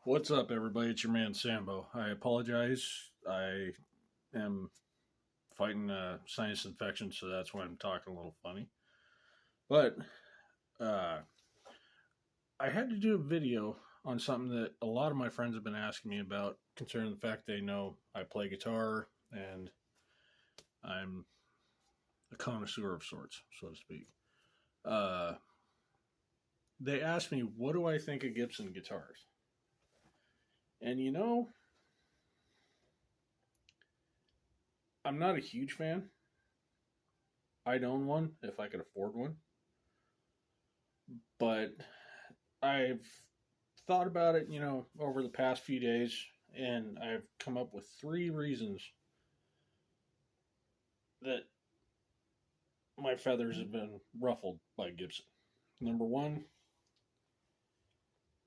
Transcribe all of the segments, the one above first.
What's up, everybody? It's your man Sambo. I apologize. I am fighting a sinus infection, so that's why I'm talking a little funny. But uh, I had to do a video on something that a lot of my friends have been asking me about, concerning the fact they know I play guitar and I'm a connoisseur of sorts, so to speak. Uh, they asked me, what do I think of Gibson guitars? And I'm not a huge fan. I'd own one if I could afford one. But I've thought about it, over the past few days, and I've come up with three reasons that my feathers have been ruffled by Gibson. Number one,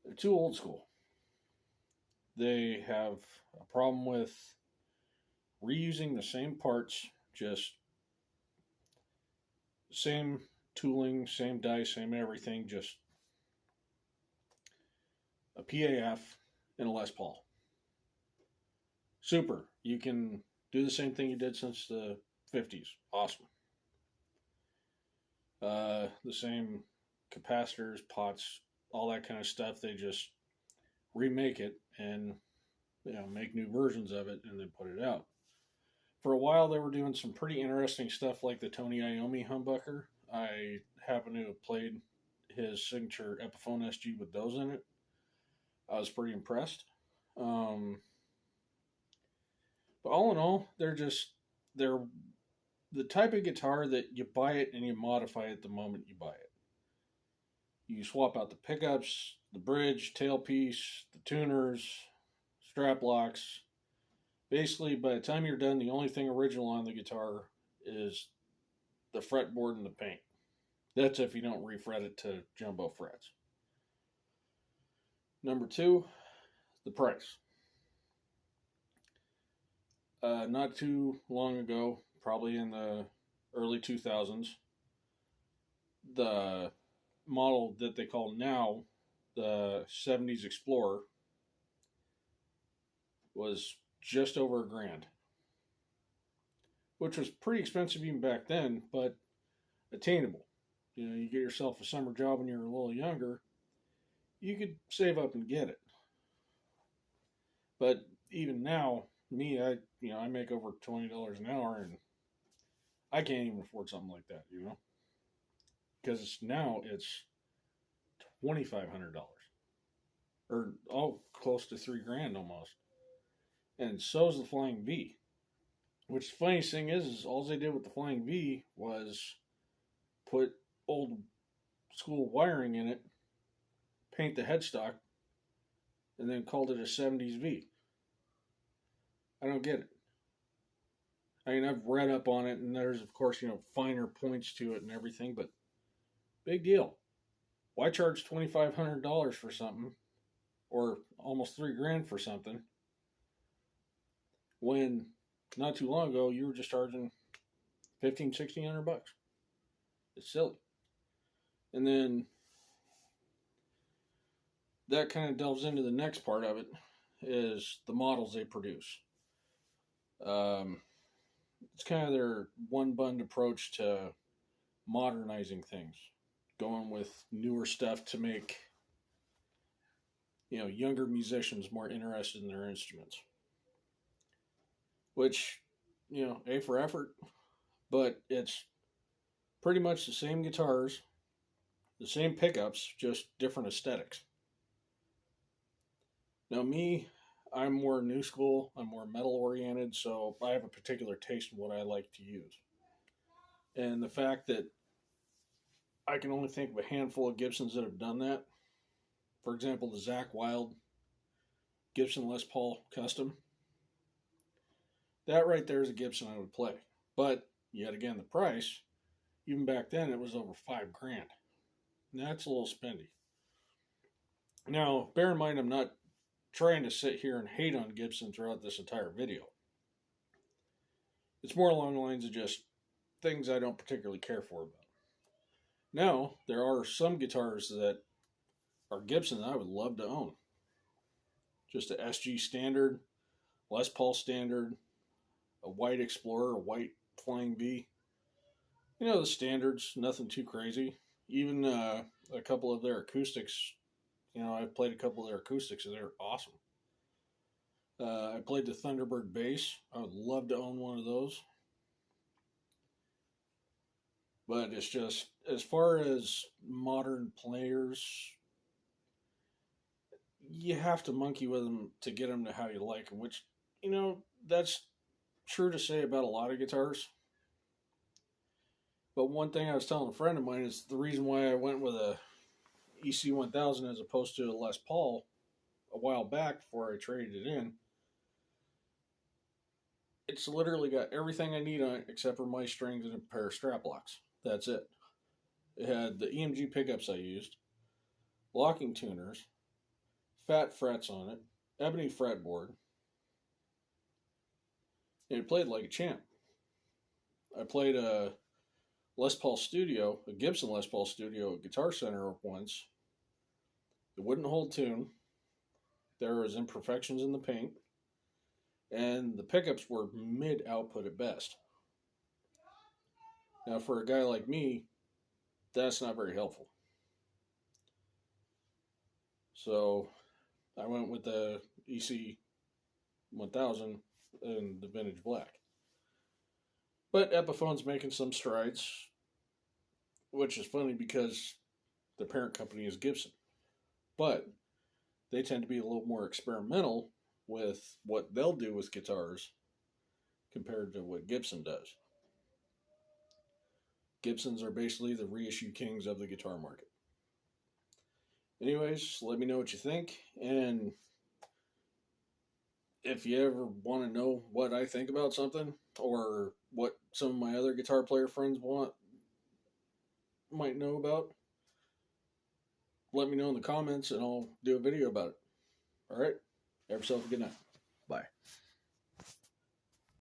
they're too old school. They have a problem with reusing the same parts, just same tooling, same dice, same everything, just a PAF and a Les Paul. Super. You can do the same thing you did since the 50s. Awesome. The same capacitors, pots, all that kind of stuff. They just remake it and make new versions of it and then put it out. For a while, they were doing some pretty interesting stuff like the Tony Iommi humbucker. I happen to have played his signature Epiphone SG with those in it. I was pretty impressed. But all in all, they're the type of guitar that you buy it and you modify it the moment you buy it. You swap out the pickups, the bridge, tailpiece, the tuners, strap locks. Basically, by the time you're done, the only thing original on the guitar is the fretboard and the paint. That's if you don't refret it to jumbo frets. Number two, the price. Not too long ago, probably in the early 2000s, the model that they call now the 70s Explorer was just over $1,000, which was pretty expensive even back then, but attainable. You get yourself a summer job when you're a little younger, you could save up and get it. But even now, I make over $20 an hour, and I can't even afford something like that, because it's $2,500, or close to $3,000 almost. And so's the Flying V. Which the funniest thing is all they did with the Flying V was put old school wiring in it, paint the headstock, and then called it a 70s V. I don't get it. I mean, I've read up on it, and there's, of course, finer points to it and everything, but big deal. Why charge $2,500 for something, or almost $3,000 for something, when not too long ago you were just charging $1,500-$1,600? It's silly. And then that kind of delves into the next part of it, is the models they produce. It's kind of their one-bund approach to modernizing things, going with newer stuff to make younger musicians more interested in their instruments. Which, A for effort, but it's pretty much the same guitars, the same pickups, just different aesthetics. Now me, I'm more new school, I'm more metal oriented, so I have a particular taste in what I like to use. And the fact that I can only think of a handful of Gibsons that have done that, for example, the Zakk Wylde Gibson Les Paul Custom, that right there is a Gibson I would play. But, yet again, the price, even back then, it was over $5,000. And that's a little spendy. Now, bear in mind, I'm not trying to sit here and hate on Gibson throughout this entire video. It's more along the lines of just things I don't particularly care for about. Now, there are some guitars that are Gibson that I would love to own. just a SG standard, Les Paul standard, a white Explorer, a white Flying V. You know, the standards, nothing too crazy. Even a couple of their acoustics, you know, I've played a couple of their acoustics and they're awesome. I played the Thunderbird bass. I would love to own one of those. But it's just, as far as modern players, you have to monkey with them to get them to how you like them, which, you know, that's true to say about a lot of guitars. But one thing I was telling a friend of mine is the reason why I went with a EC 1000 as opposed to a Les Paul a while back before I traded it in. It's literally got everything I need on it except for my strings and a pair of strap locks. That's it. It had the EMG pickups I used, locking tuners, fat frets on it, ebony fretboard, and it played like a champ. I played a Les Paul Studio, a Gibson Les Paul Studio at Guitar Center once. It wouldn't hold tune. There was imperfections in the paint, and the pickups were mid-output at best. Now, for a guy like me, that's not very helpful. So I went with the EC 1000 and the vintage black. But Epiphone's making some strides, which is funny because the parent company is Gibson. But they tend to be a little more experimental with what they'll do with guitars compared to what Gibson does. Gibsons are basically the reissue kings of the guitar market. Anyways, let me know what you think, and if you ever want to know what I think about something, or what some of my other guitar player friends might know about, let me know in the comments and I'll do a video about it. Alright? Have yourself a good night. Bye.